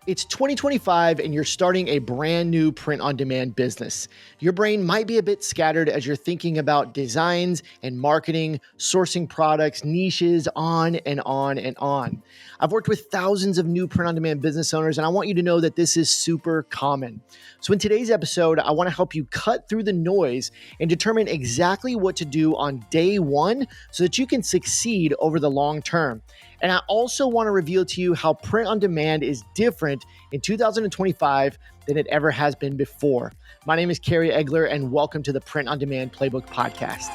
It's 2025 and you're starting a brand new print-on-demand business. Your brain might be a bit scattered as you're thinking about designs and marketing, sourcing products, niches, on and on and on. I've worked with thousands of new print-on-demand business owners, and I want you to know that this is super common. So in today's episode, I want to help you cut through the noise and determine exactly what to do on day one so that you can succeed over the long term. And I also want to reveal to you how print on demand is different in 2025 than it ever has been before. My name is Kerry Egler, and welcome to the Print on Demand Playbook Podcast.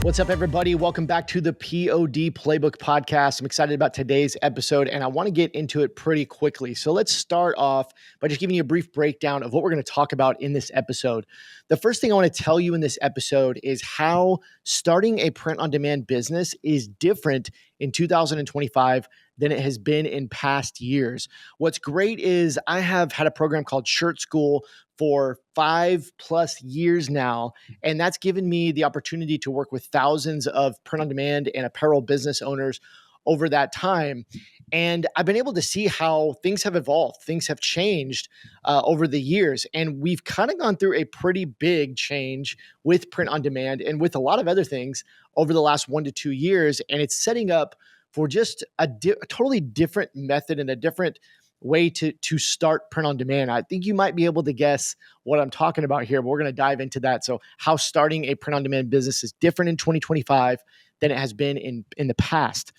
What's up, everybody? Welcome back to the POD Playbook Podcast. I'm excited about today's episode, and I want to get into it pretty quickly. So let's start off by just giving you a brief breakdown of what we're going to talk about in this episode. The first thing I want to tell you in this episode is how starting a print-on-demand business is different in 2025 than it has been in past years. What's great is I have had a program called Shirt School for 5+ years now, and that's given me the opportunity to work with thousands of print-on-demand and apparel business owners over that time. And I've been able to see how things have evolved, things have changed over the years. And we've kind of gone through a pretty big change with print on demand and with a lot of other things over the last 1 to 2 years. And it's setting up for just a totally different method and a different way to start print on demand. I think you might be able to guess what I'm talking about here, but we're going to dive into that. So how starting a print on demand business is different in 2025 than it has been in the past.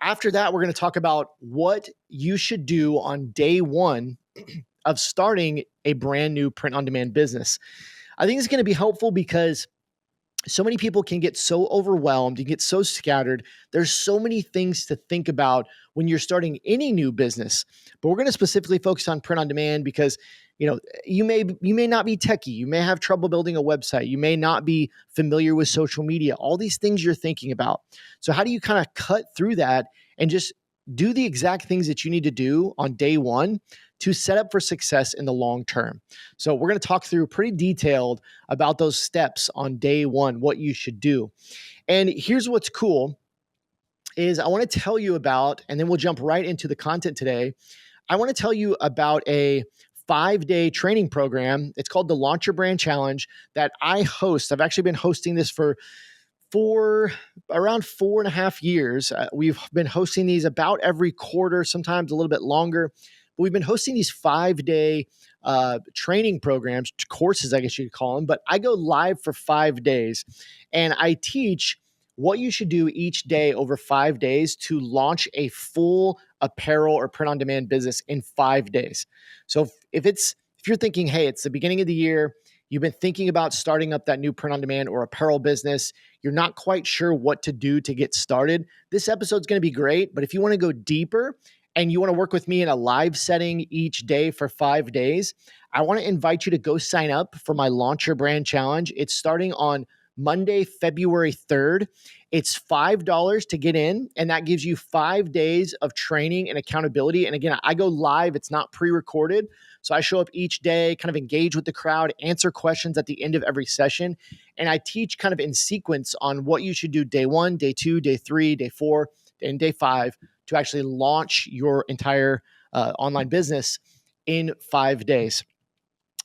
After that, we're going to talk about what you should do on day one of starting a brand new print on demand business. I think it's going to be helpful because so many people can get so overwhelmed and get so scattered. There's so many things to think about when you're starting any new business, but we're going to specifically focus on print on demand because you may not be techie. You may have trouble building a website. You may not be familiar with social media, all these things you're thinking about. So how do you kind of cut through that and just do the exact things that you need to do on day one to set up for success in the long term? So we're going to talk through pretty detailed about those steps on day one, what you should do. And here's what's cool is I want to tell you about, and then we'll jump right into the content today. I want to tell you about a 5-day training program. It's called the Launch Your Brand Challenge that I host. I've actually been hosting this for around 4.5 years. We've been hosting these about every quarter, sometimes a little bit longer. But we've been hosting these 5-day training programs, courses, I guess you could call them. But I go live for 5 days, and I teach what you should do each day over 5 days to launch a full apparel or print-on-demand business in 5 days. So if you're thinking, hey, it's the beginning of the year, you've been thinking about starting up that new print-on-demand or apparel business, you're not quite sure what to do to get started, this episode's going to be great. But if you want to go deeper and you want to work with me in a live setting each day for 5 days, I want to invite you to go sign up for my Launch Your Brand Challenge. It's starting on Monday, February 3rd. It's $5 to get in, and that gives you 5 days of training and accountability. And again, I go live. It's not pre-recorded. So I show up each day, kind of engage with the crowd, answer questions at the end of every session. And I teach kind of in sequence on what you should do day 1, day 2, day 3, day 4, and day 5 to actually launch your entire online business in 5 days.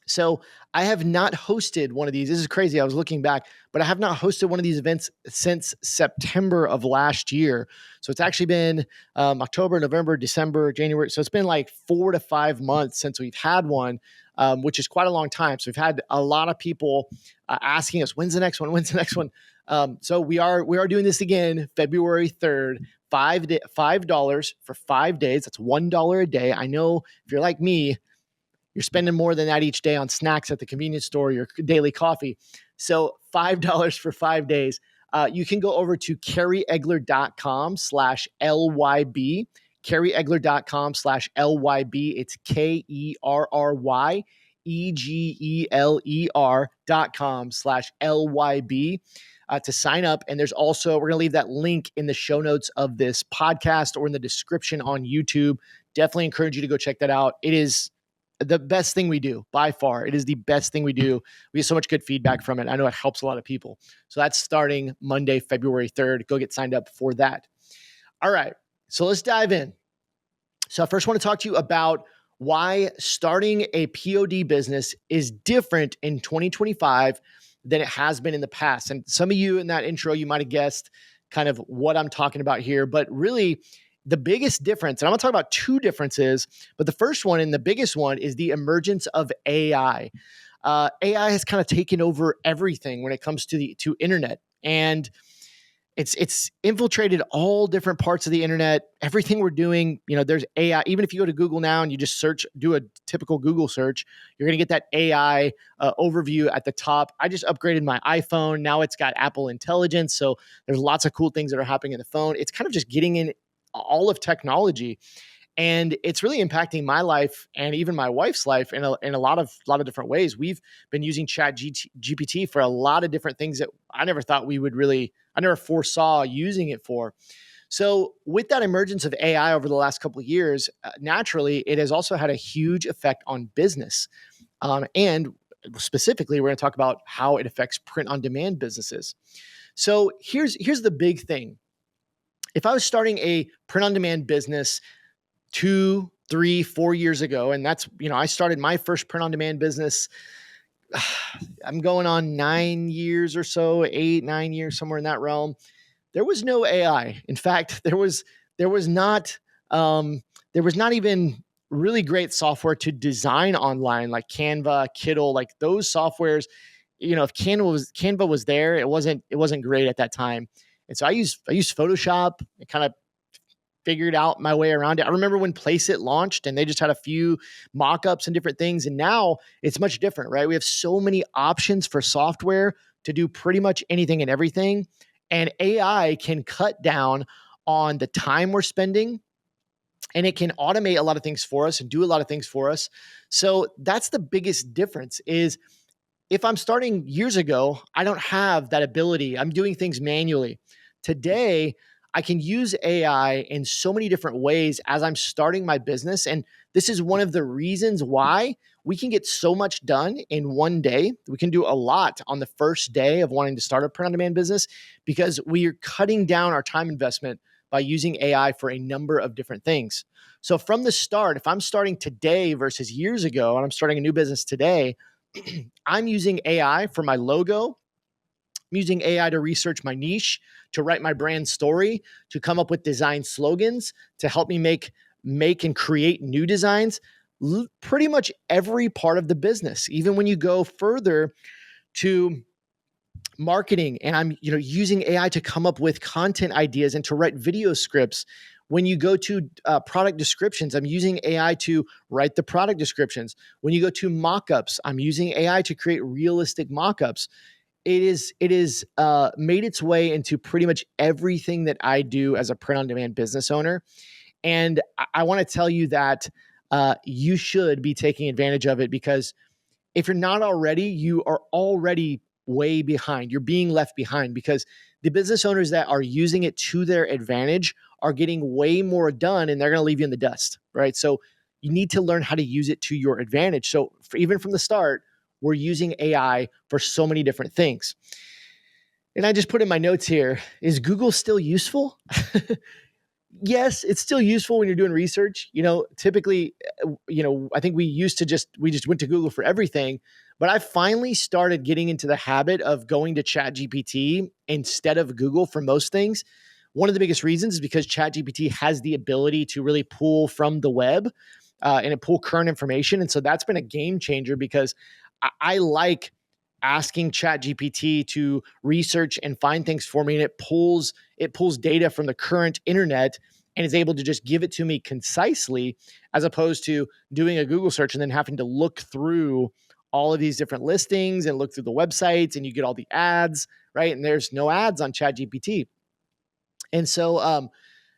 So I have not hosted one of these. This is crazy. I was looking back, but I have not hosted one of these events since September of last year. So it's actually been October, November, December, January. So it's been like 4 to 5 months since we've had one, which is quite a long time. So we've had a lot of people asking us, when's the next one? When's the next one? So we are doing this again, February 3rd, $5 for 5 days. That's $1 a day. I know if you're like me, you're spending more than that each day on snacks at the convenience store, your daily coffee. So $5 for 5 days. You can go over to kerryegler.com/LYB, kerryegler.com/LYB. It's KERRYEGELER.com/LYB to sign up. And there's also, we're going to leave that link in the show notes of this podcast or in the description on YouTube. Definitely encourage you to go check that out. It is the best thing we do by far. It is the best thing we do. We get so much good feedback from it. I know it helps a lot of people. So that's starting Monday, February 3rd. Go get signed up for that. All right. So let's dive in. So I first want to talk to you about why starting a POD business is different in 2025 than it has been in the past. And some of you in that intro, you might have guessed kind of what I'm talking about here, but really the biggest difference, and I'm going to talk about two differences, but the first one and the biggest one is the emergence of AI. AI has kind of taken over everything when it comes to internet, and it's infiltrated all different parts of the internet. Everything we're doing, there's AI. Even if you go to Google now and you just do a typical Google search, you're going to get that AI overview at the top. I just upgraded my iPhone. Now it's got Apple Intelligence. So there's lots of cool things that are happening in the phone. It's kind of just getting in all of technology. And it's really impacting my life and even my wife's life in a lot of different ways. We've been using GPT for a lot of different things that I never thought I never foresaw using it for. So with that emergence of AI over the last couple of years, naturally, it has also had a huge effect on business. And specifically, we're going to talk about how it affects print-on-demand businesses. So here's the big thing. If I was starting a print-on-demand business 2, 3, 4 years ago, and that's, I started my first print-on-demand business, I'm going on 9 years or so, 8, 9 years, somewhere in that realm. There was no AI. In fact, there was not even really great software to design online, like Canva, Kittl, like those softwares. If Canva was there, it wasn't great at that time. And so I used Photoshop and kind of figured out my way around it. I remember when Placeit launched and they just had a few mock-ups and different things. And now it's much different, right? We have so many options for software to do pretty much anything and everything. And AI can cut down on the time we're spending, and it can automate a lot of things for us and do a lot of things for us. So that's the biggest difference is if I'm starting years ago, I don't have that ability. I'm doing things manually. Today, I can use AI in so many different ways as I'm starting my business. And this is one of the reasons why we can get so much done in one day. We can do a lot on the first day of wanting to start a print-on-demand business because we are cutting down our time investment by using AI for a number of different things. So from the start, if I'm starting today versus years ago, and I'm starting a new business today, I'm using AI for my logo. I'm using AI to research my niche, to write my brand story, to come up with design slogans, to help me make and create new designs. Pretty much every part of the business, even when you go further to marketing, and I'm using AI to come up with content ideas and to write video scripts. When you go to product descriptions, I'm using AI to write the product descriptions. When you go to mock-ups, I'm using AI to create realistic mock-ups. It is made its way into pretty much everything that I do as a print-on-demand business owner. And I want to tell you that you should be taking advantage of it, because if you're not already, you are already way behind. You're being left behind because the business owners that are using it to their advantage are getting way more done, and they're going to leave you in the dust, right? So you need to learn how to use it to your advantage. So even from the start, we're using AI for so many different things. And I just put in my notes here, is Google still useful? Yes, it's still useful when you're doing research. Typically, I think we just went to Google for everything, but I finally started getting into the habit of going to ChatGPT instead of Google for most things. One of the biggest reasons is because ChatGPT has the ability to really pull from the web and it pull current information. And so that's been a game changer, because I like asking ChatGPT to research and find things for me, and it pulls data from the current internet and is able to just give it to me concisely, as opposed to doing a Google search and then having to look through all of these different listings and look through the websites, and you get all the ads, right? And there's no ads on ChatGPT. And so,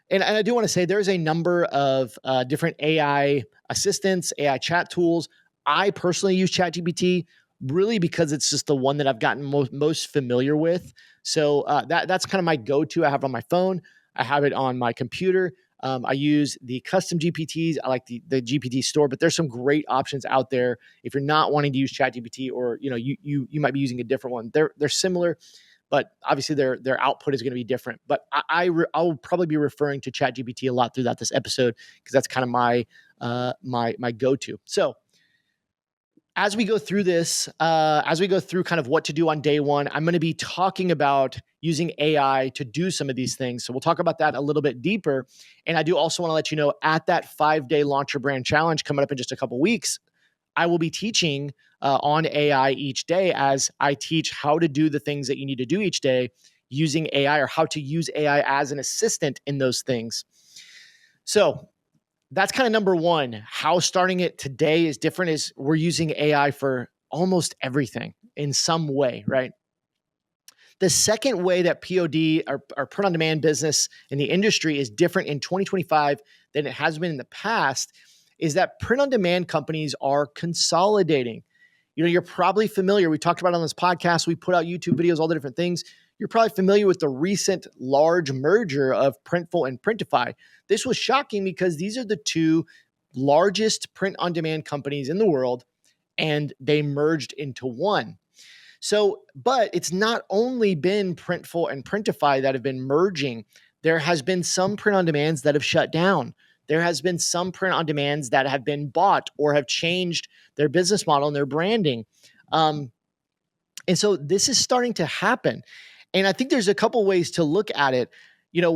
and I do want to say there's a number of different AI assistants, AI chat tools. I personally use ChatGPT really because it's just the one that I've gotten most familiar with. So that's kind of my go-to. I have it on my phone. I have it on my computer. I use the custom GPTs. I like the GPT store, but there's some great options out there. If you're not wanting to use ChatGPT, or you might be using a different one, they're similar, but obviously their output is going to be different. But I'll probably be referring to ChatGPT a lot throughout this episode because that's kind of my go-to. So as we go through this, as we go through kind of what to do on day one, I'm going to be talking about using AI to do some of these things. So we'll talk about that a little bit deeper. And I do also want to let you know, at that 5-day Launch Your Brand Challenge coming up in just a couple weeks, I will be teaching on AI each day, as I teach how to do the things that you need to do each day using AI, or how to use AI as an assistant in those things. So that's kind of number one. How starting it today is different is we're using AI for almost everything in some way, right? The second way that POD, or print on demand business in the industry, is different in 2025 than it has been in the past is that print on demand companies are consolidating. You're probably familiar. We talked about it on this podcast. We put out YouTube videos, all the different things. You're probably familiar with the recent large merger of Printful and Printify. This was shocking because these are the two largest print on demand companies in the world, and they merged into one. So, but it's not only been Printful and Printify that have been merging. There has been some print on demands that have shut down. There has been some print on demands that have been bought or have changed their business model and their branding. Um, and so this is starting to happen. And I think there's a couple ways to look at it.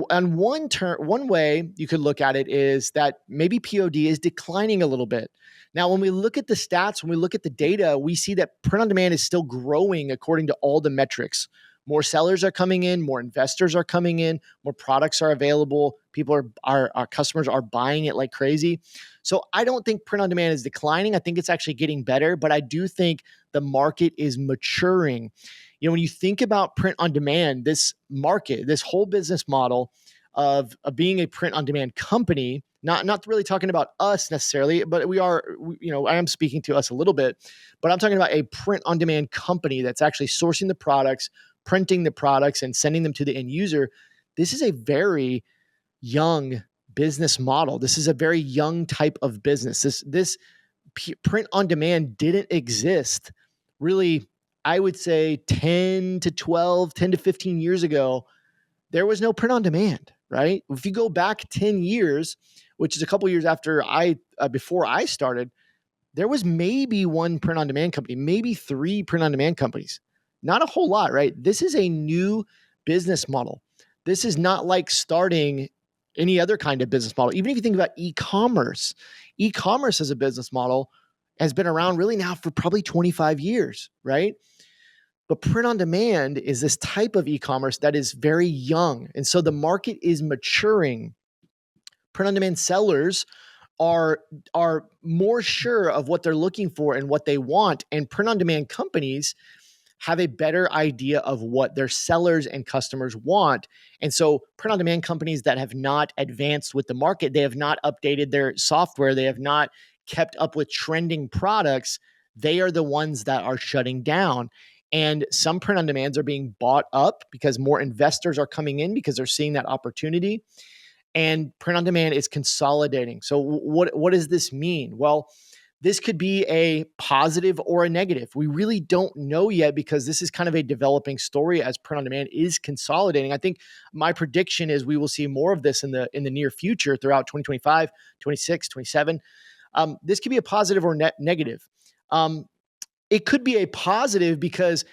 On one way you could look at it is that maybe POD is declining a little bit. Now, when we look at the stats, when we look at the data, we see that print on demand is still growing according to all the metrics. More sellers are coming in, more investors are coming in, more products are available. Our customers are buying it like crazy. So I don't think print on demand is declining. I think it's actually getting better, but I do think the market is maturing. When you think about print on demand, this market, this whole business model of being a print on demand company, not really talking about us necessarily, but I am speaking to us a little bit, but I'm talking about a print on demand company that's actually sourcing the products, printing the products, and sending them to the end user. This is a very young business model. This is a very young type of business. This print on demand didn't exist really, I would say 10 to 15 years ago. There was no print on demand, right? If you go back 10 years, which is a couple years after before I started, there was maybe one print on demand company, maybe 3 print on demand companies. Not a whole lot, right? This is a new business model. This is not like starting any other kind of business model. Even if you think about e-commerce as a business model has been around really now for probably 25 years, right? But print on demand is this type of e-commerce that is very young. And so the market is maturing. Print on demand sellers are more sure of what they're looking for and what they want. And print on demand companies have a better idea of what their sellers and customers want. And so print on demand companies that have not advanced with the market, they have not updated their software, they have not kept up with trending products, they are the ones that are shutting down. And some print on demands are being bought up because more investors are coming in because they're seeing that opportunity. And print on demand is consolidating. So what does this mean? Well, this could be a positive or a negative. We really don't know yet because this is kind of a developing story as print on demand is consolidating. I think my prediction is we will see more of this in the near future throughout 2025, 26, 27. This could be a positive or negative. It could be a positive because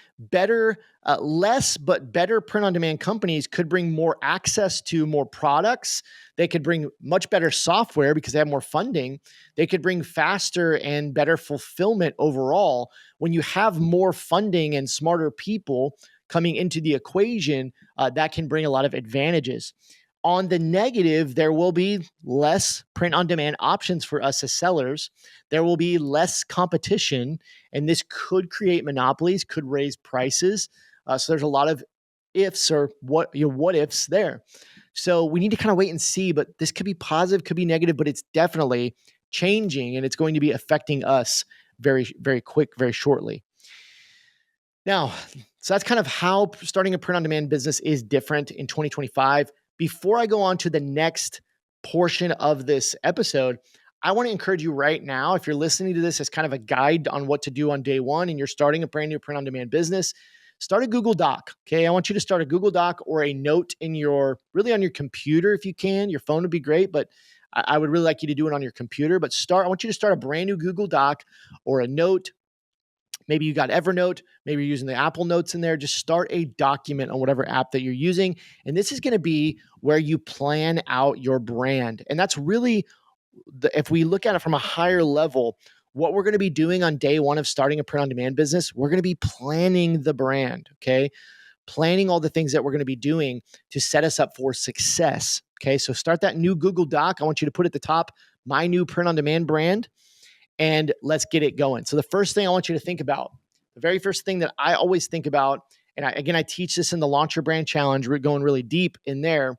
less but better print on demand companies could bring more access to more products. They could bring much better software because they have more funding. They could bring faster and better fulfillment overall. When you have more funding and smarter people coming into the equation, that can bring a lot of advantages. On the negative, there will be less print on demand options for us as sellers. There will be less competition, and this could create monopolies, could raise prices. So there's a lot of ifs or what ifs there. So we need to kind of wait and see, but this could be positive, could be negative, but it's definitely changing and it's going to be affecting us very, very quick, very shortly. Now, so that's kind of how starting a print on demand business is different in 2025. Before I go on to the next portion of this episode, I want to encourage you right now, if you're listening to this as kind of a guide on what to do on day one and you're starting a brand new print on demand business, start a Google Doc. Okay. I want you to start a Google Doc or a note really on your computer if you can. Your phone would be great, but I would really like you to do it on your computer. But I want you to start a brand new Google Doc or a note. Maybe you got Evernote, maybe you're using the Apple Notes in there. Just start a document on whatever app that you're using. And this is going to be where you plan out your brand. And that's really, if we look at it from a higher level, what we're going to be doing on day one of starting a print on demand business, we're going to be planning the brand, okay? Planning all the things that we're going to be doing to set us up for success, okay? So start that new Google Doc. I want you to put at the top, my new print on demand brand, and let's get it going. So the first thing I want you to think about, the very first thing that I always think about, and I teach this in the Launch Your Brand Challenge, we're going really deep in there.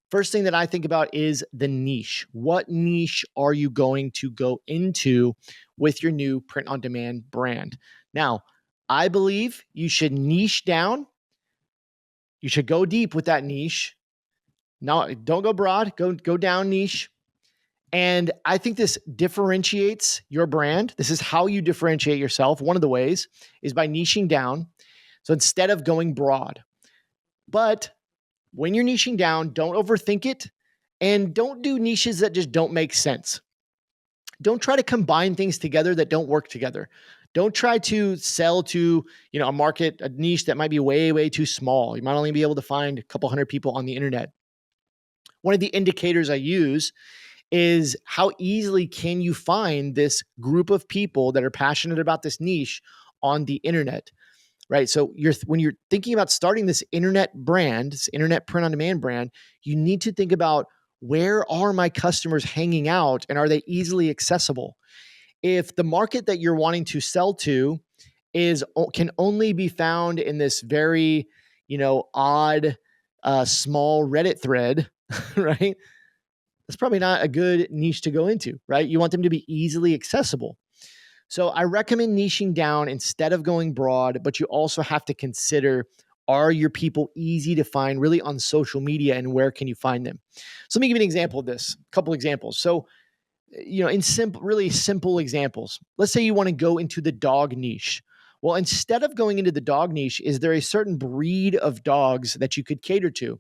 First thing that I think about is the niche. What niche are you going to go into with your new print on demand brand? Now, I believe you should niche down. You should go deep with that niche. No, don't go broad, go down niche. And I think this differentiates your brand. This is how you differentiate yourself. One of the ways is by niching down. So instead of going broad, but when you're niching down, don't overthink it and don't do niches that just don't make sense. Don't try to combine things together that don't work together. Don't try to sell to, a niche that might be way, way too small. You might only be able to find a couple hundred people on the internet. One of the indicators I use is how easily can you find this group of people that are passionate about this niche on the internet, right? So when you're thinking about starting this internet brand, this internet print on demand brand, you need to think about, where are my customers hanging out and are they easily accessible? If the market that you're wanting to sell to can only be found in this very, odd, small Reddit thread, right? That's probably not a good niche to go into, right? You want them to be easily accessible. So I recommend niching down instead of going broad, but you also have to consider, are your people easy to find really on social media and where can you find them? So let me give you an example of this, a couple examples. So, in really simple examples, let's say you want to go into the dog niche. Well, instead of going into the dog niche, is there a certain breed of dogs that you could cater to?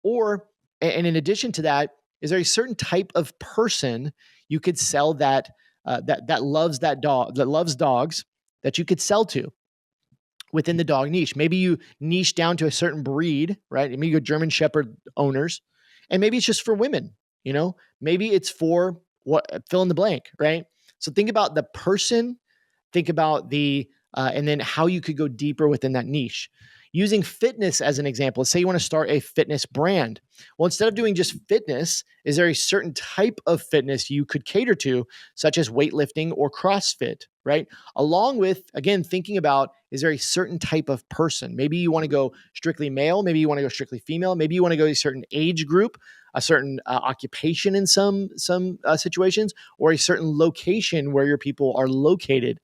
And in addition to that, is there a certain type of person you could sell that loves dogs that you could sell to within the dog niche? Maybe you niche down to a certain breed, right? Maybe you go German Shepherd owners, and maybe it's just for women. Maybe it's for fill in the blank, right? So think about the person, think about and then how you could go deeper within that niche. Using fitness as an example, let's say you want to start a fitness brand. Well, instead of doing just fitness, is there a certain type of fitness you could cater to, such as weightlifting or CrossFit, right? Along with, again, thinking about, is there a certain type of person? Maybe you want to go strictly male, maybe you want to go strictly female, maybe you want to go to a certain age group, a certain occupation in some situations, or a certain location where your people are located.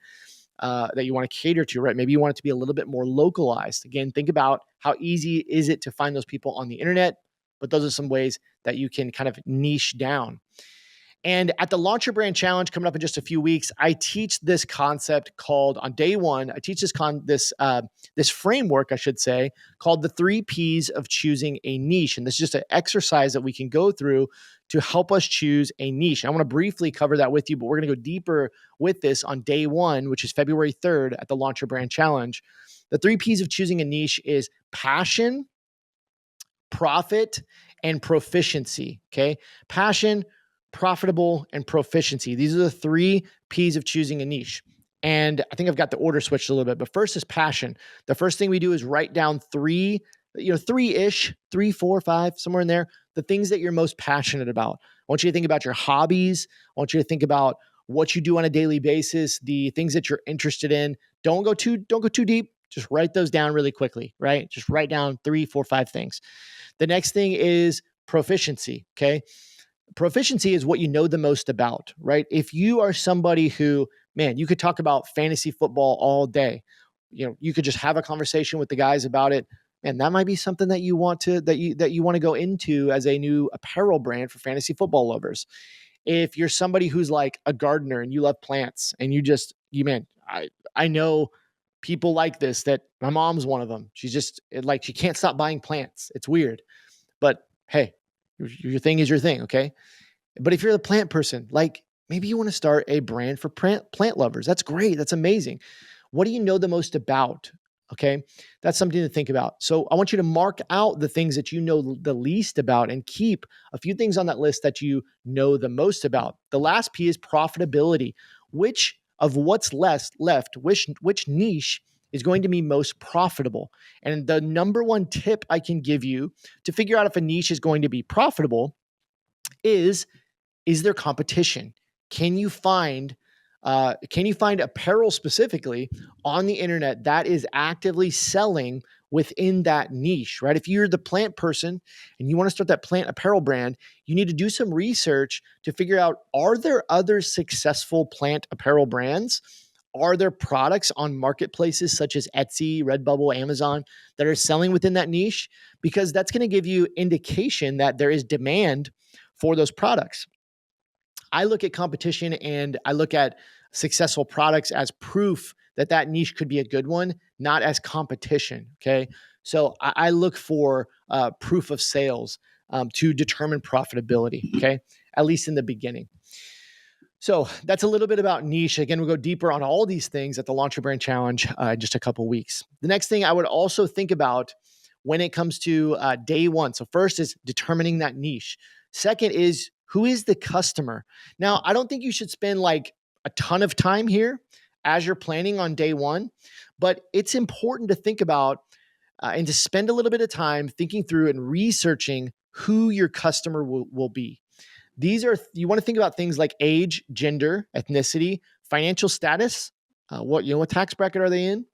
That you want to cater to, right? Maybe you want it to be a little bit more localized. Again, think about how easy is it to find those people on the internet, but those are some ways that you can kind of niche down. And at the Launch Your Brand Challenge coming up in just a few weeks, I teach this concept called, on day one, I teach this framework, I should say, called the 3 Ps of choosing a niche. And this is just an exercise that we can go through to help us choose a niche. And I want to briefly cover that with you, but we're going to go deeper with this on day one, which is February 3rd at the Launch Your Brand Challenge. The 3 Ps of choosing a niche is passion, profit, and proficiency. Okay. Passion, profitable, and proficiency. These are the 3 Ps of choosing a niche. And I think I've got the order switched a little bit, but first is passion. The first thing we do is write down 3-ish, 3, 4, 5, somewhere in there, the things that you're most passionate about. I want you to think about your hobbies. I want you to think about what you do on a daily basis, the things that you're interested in. Don't go too deep. Just write those down really quickly, right? Just write down 3, 4, 5 things. The next thing is proficiency, okay? Proficiency is what you know the most about, right? If you are somebody who, man, you could talk about fantasy football all day. You could just have a conversation with the guys about it. and that might be something that you want to go into as a new apparel brand for fantasy football lovers. If you're somebody who's like a gardener and you love plants and I know people like this, that my mom's one of them. She's just like, she can't stop buying plants. It's weird, but hey, your thing is your thing. Okay. But if you're the plant person, like maybe you want to start a brand for plant lovers. That's great. That's amazing. What do you know the most about? Okay. That's something to think about. So I want you to mark out the things that you know the least about and keep a few things on that list that you know the most about. The last P is profitability. Which of what's left, which niche is going to be most profitable? And the number one tip I can give you to figure out if a niche is going to be profitable is there competition? Can you find apparel specifically on the internet that is actively selling within that niche, right? If you're the plant person and you want to start that plant apparel brand, you need to do some research to figure out, are there other successful plant apparel brands? Are there products on marketplaces such as Etsy, Redbubble, Amazon that are selling within that niche? Because that's going to give you indication that there is demand for those products. I look at competition and I look at successful products as proof that that niche could be a good one, not as competition. Okay. So I look for proof of sales to determine profitability. Okay. At least in the beginning. So that's a little bit about niche. Again, we'll go deeper on all these things at the Launch Your Brand Challenge in just a couple weeks. The next thing I would also think about when it comes to day one. So first is determining that niche. Second is, who is the customer? Now, I don't think you should spend like a ton of time here as you're planning on day one, but it's important to think about and to spend a little bit of time thinking through and researching who your customer will be. You want to think about things like age, gender, ethnicity, financial status. What tax bracket are they in?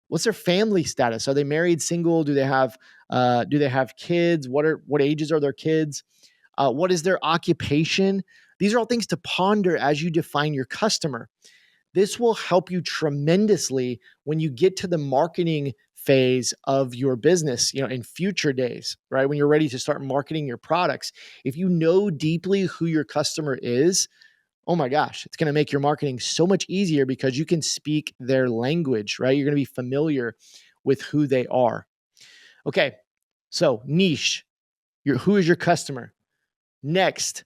What's their family status? Are they married, single? Do they have kids? What ages are their kids? What is their occupation? These are all things to ponder as you define your customer. This will help you tremendously when you get to the marketing phase of your business, in future days, right? When you're ready to start marketing your products. If you know deeply who your customer is, oh my gosh, it's going to make your marketing so much easier because you can speak their language, right? You're going to be familiar with who they are. Okay. So niche, who is your customer? The next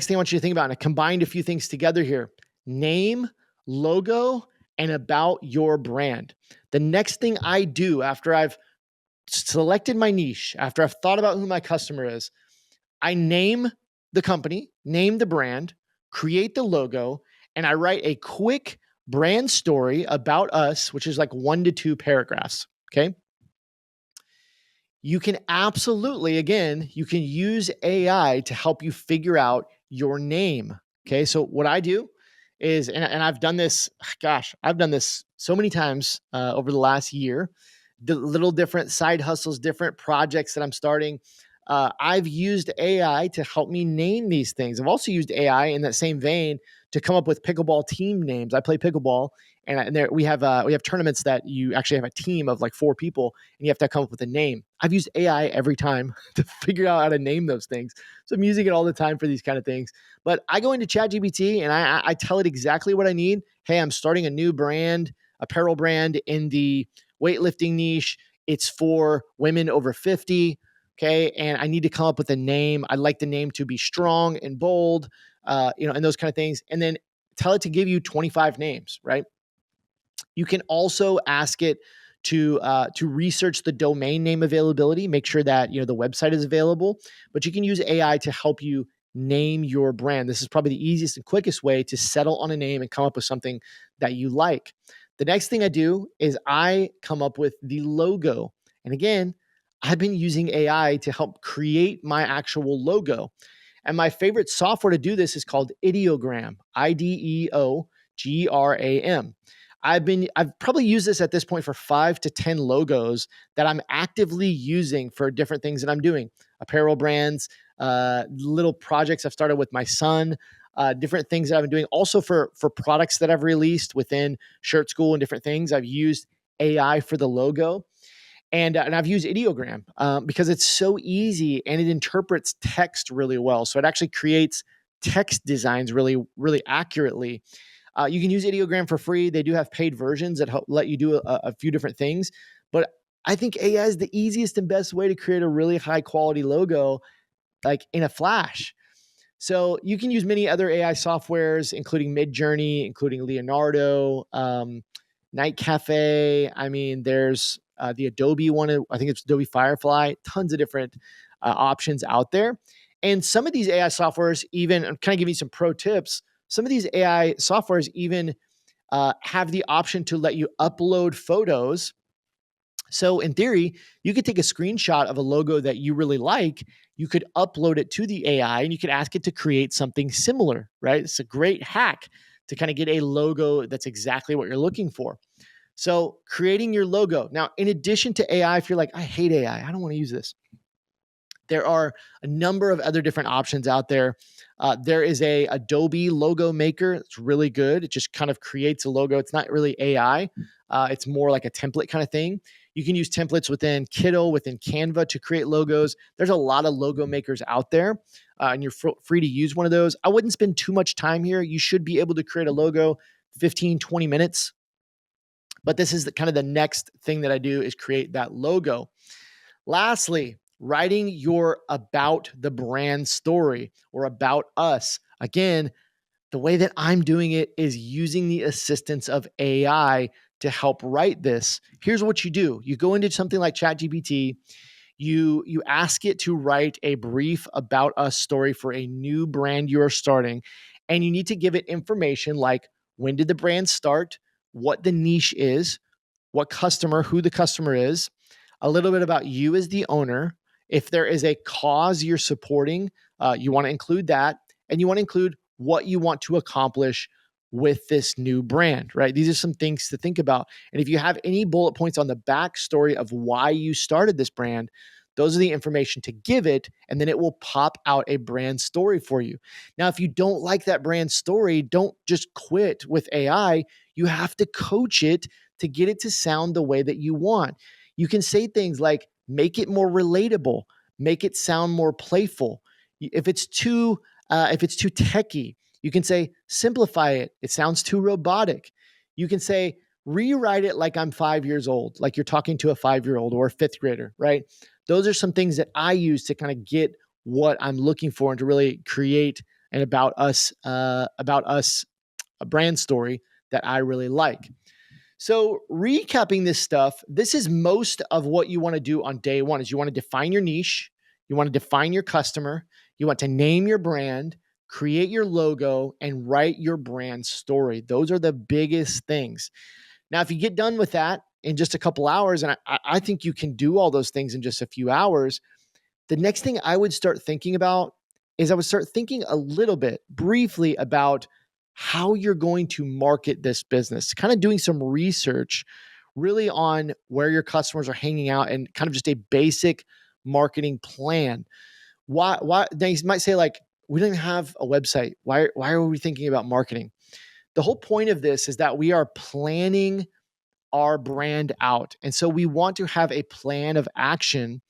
thing I want you to think about, and I combined a few things together here: name, logo, and about your brand. The next thing I do after I've selected my niche, after I've thought about who my customer is, I name the company, name the brand, create the logo, and I write a quick brand story about us, which is like 1 to 2 paragraphs. Okay. You can absolutely, again, you can use AI to help you figure out your name. Okay. So what I do is, and I've done this, I've done this so many times over the last year, the little different side hustles, different projects that I'm starting. I've used AI to help me name these things. I've also used AI in that same vein to come up with pickleball team names. I play pickleball, and there we have tournaments that you actually have a team of like 4 people, and you have to come up with a name. I've used AI every time to figure out how to name those things. So I'm using it all the time for these kind of things. But I go into ChatGPT and I tell it exactly what I need. Hey, I'm starting a new brand, apparel brand in the weightlifting niche. It's for women over 50. Okay. And I need to come up with a name. I'd like the name to be strong and bold, and those kind of things. And then tell it to give you 25 names, right? You can also ask it to research the domain name availability, make sure that the website is available. But you can use AI to help you name your brand. This is probably the easiest and quickest way to settle on a name and come up with something that you like. The next thing I do is I come up with the logo. And again, I've been using AI to help create my actual logo. And my favorite software to do this is called Ideogram, Ideogram. I've probably used this at this point for 5 to 10 logos that I'm actively using for different things that I'm doing. Apparel brands, little projects I've started with my son, different things that I've been doing. Also for products that I've released within Shirt School and different things, I've used AI for the logo. And I've used ideogram because it's so easy and it interprets text really well. So it actually creates text designs really, really accurately. You can use ideogram for free. They do have paid versions that help let you do a few different things. But I think AI is the easiest and best way to create a really high quality logo, like in a flash. So you can use many other AI softwares, including Midjourney, including Leonardo, Night Cafe. I mean, there's the Adobe one. I think it's Adobe Firefly. Tons of different options out there. And some of these AI softwares even, I'm kind of giving you some pro tips. Some of these AI softwares even have the option to let you upload photos. So in theory, you could take a screenshot of a logo that you really like. You could upload it to the AI and you could ask it to create something similar, right? It's a great hack to kind of get a logo that's exactly what you're looking for. So creating your logo. Now, in addition to AI, if you're like, I hate AI, I don't want to use this. There are a number of other different options out there. There is a Adobe logo maker. It's really good. It just kind of creates a logo. It's not really AI. It's more like a template kind of thing. You can use templates within Kittl, within Canva to create logos. There's a lot of logo makers out there, and you're free to use one of those. I wouldn't spend too much time here. You should be able to create a logo 15, 20 minutes. But this is kind of the next thing that I do is create that logo. Lastly, writing your about the brand story or about us. Again, the way that I'm doing it is using the assistance of AI to help write this. Here's what you do. You go into something like ChatGPT, you ask it to write a brief about us story for a new brand you're starting, and you need to give it information like when did the brand start, what the niche is, who the customer is, a little bit about you as the owner. If there is a cause you're supporting, you want to include that, and you want to include what you want to accomplish with this new brand, right? These are some things to think about. And if you have any bullet points on the backstory of why you started this brand, those are the information to give it, and then it will pop out a brand story for you. Now, if you don't like that brand story, don't just quit with AI. You have to coach it to get it to sound the way that you want. You can say things like make it more relatable, make it sound more playful. If it's too techy, you can say simplify it. It sounds too robotic. You can say rewrite it like I'm 5 years old, like you're talking to a 5 year old or a fifth grader, right? Those are some things that I use to kind of get what I'm looking for and to really create an about us a brand story that I really like. So recapping this stuff, this is most of what you want to do on day one is you want to define your niche, you want to define your customer, you want to name your brand, create your logo, and write your brand story. Those are the biggest things. Now, if you get done with that in just a couple hours, and I think you can do all those things in just a few hours, the next thing I would start thinking about is I would start thinking a little bit briefly about how you're going to market this business, kind of doing some research really on where your customers are hanging out and kind of just a basic marketing plan. Why they might say like, we don't even have a website. Why are we thinking about marketing? The whole point of this is that we are planning our brand out. And so we want to have a plan of action,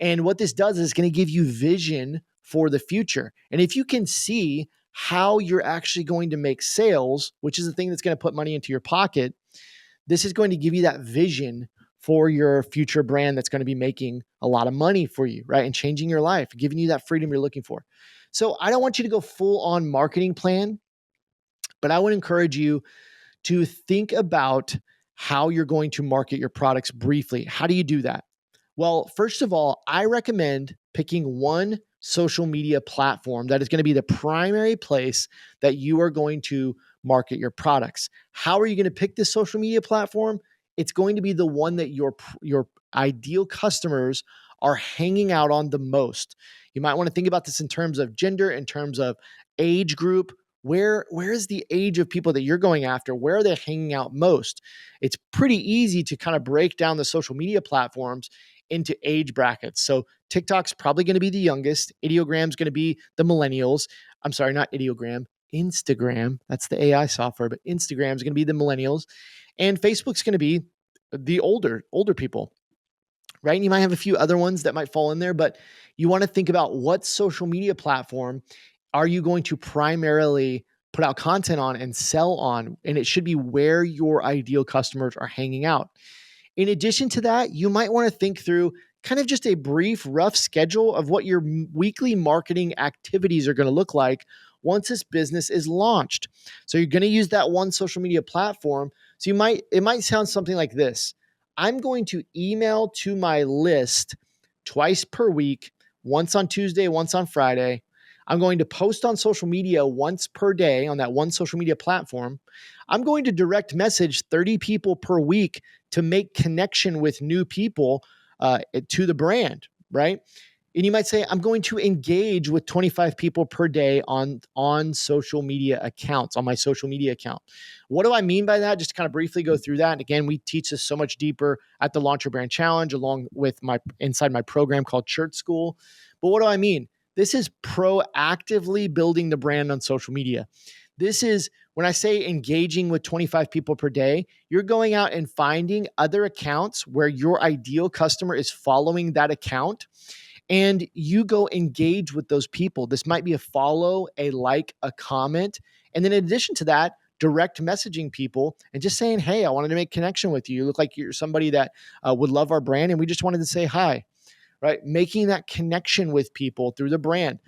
and what this does is going to give you vision for the future. And if you can see how you're actually going to make sales, which is the thing that's going to put money into your pocket, this is going to give you that vision for your future brand that's going to be making a lot of money for you, right? And changing your life, giving you that freedom you're looking for. So I don't want you to go full on marketing plan, but I would encourage you to think about how you're going to market your products briefly. How do you do that? Well, first of all, I recommend picking one social media platform that is going to be the primary place that you are going to market your products. How are you going to pick this social media platform? It's going to be the one that your ideal customers are hanging out on the most. You might want to think about this in terms of gender, in terms of age group. Where is the age of people that you're going after? Where are they hanging out most? It's pretty easy to kind of break down the social media platforms into age brackets. So TikTok's probably going to be the youngest. Ideogram's going to be the millennials. I'm sorry, not Ideogram, Instagram. That's the AI software, but Instagram's going to be the millennials, and Facebook's going to be the older people. right? And you might have a few other ones that might fall in there, but you want to think about what social media platform are you going to primarily put out content on and sell on? And it should be where your ideal customers are hanging out. In addition to that, you might want to think through kind of just a brief, rough schedule of what your weekly marketing activities are going to look like once this business is launched. So you're going to use that one social media platform. So it might sound something like this. I'm going to email to my list twice per week, once on Tuesday, once on Friday. I'm going to post on social media once per day on that one social media platform. I'm going to direct message 30 people per week to make connection with new people to the brand, right? And you might say, I'm going to engage with 25 people per day on social media accounts, on my social media account. What do I mean by that? Just to kind of briefly go through that. And again, we teach this so much deeper at the Launch Your Brand Challenge, along with inside my program called Church School. But what do I mean? This is proactively building the brand on social media. This is when I say engaging with 25 people per day, you're going out and finding other accounts where your ideal customer is following that account, and you go engage with those people. This might be a follow, a like, a comment. And then in addition to that, direct messaging people and just saying, hey, I wanted to make connection with you. You look like you're somebody that would love our brand, and we just wanted to say hi, right? Making that connection with people through the brand.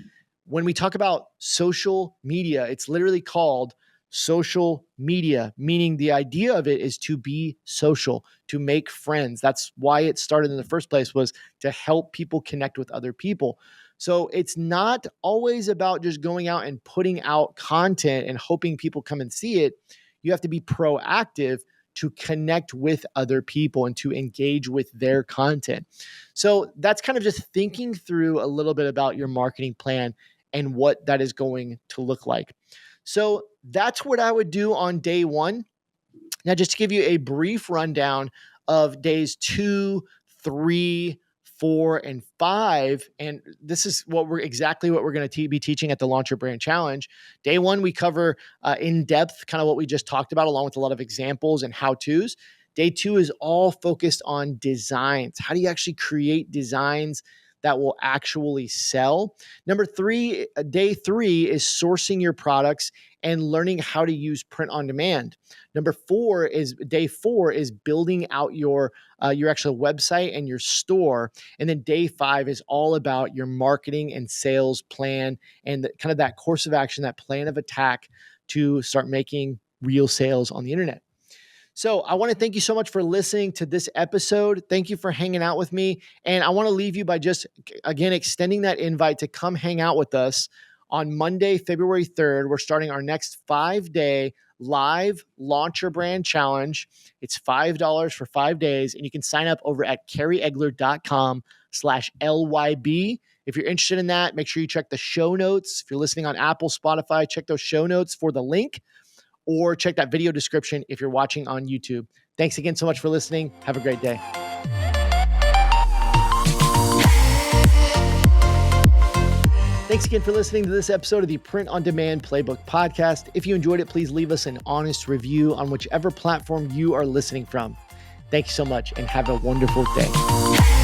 When we talk about social media, it's literally called social media, meaning the idea of it is to be social, to make friends. That's why it started in the first place, was to help people connect with other people. So it's not always about just going out and putting out content and hoping people come and see it. You have to be proactive to connect with other people and to engage with their content. So that's kind of just thinking through a little bit about your marketing plan and what that is going to look like. So that's what I would do on day one. Now, just to give you a brief rundown of days 2, 3, 4, and 5, and this is exactly what we're going to be teaching at the Launch Your Brand Challenge. Day 1, we cover in depth kind of what we just talked about, along with a lot of examples and how-tos. Day 2 is all focused on designs. How do you actually create designs that will actually sell? Day 3 is sourcing your products and learning how to use print on demand. Day 4 is building out your actual website and your store. And then day 5 is all about your marketing and sales plan and kind of that course of action, that plan of attack to start making real sales on the internet. So I want to thank you so much for listening to this episode. Thank you for hanging out with me. And I want to leave you by just, again, extending that invite to come hang out with us on Monday, February 3rd. We're starting our next 5-day live Launch Your Brand Challenge. It's $5 for 5 days, and you can sign up over at kerryegler.com/LYB. If you're interested in that, make sure you check the show notes. If you're listening on Apple, Spotify, check those show notes for the link, or check that video description if you're watching on YouTube. Thanks again so much for listening. Have a great day. Thanks again for listening to this episode of the Print on Demand Playbook Podcast. If you enjoyed it, please leave us an honest review on whichever platform you are listening from. Thank you so much and have a wonderful day.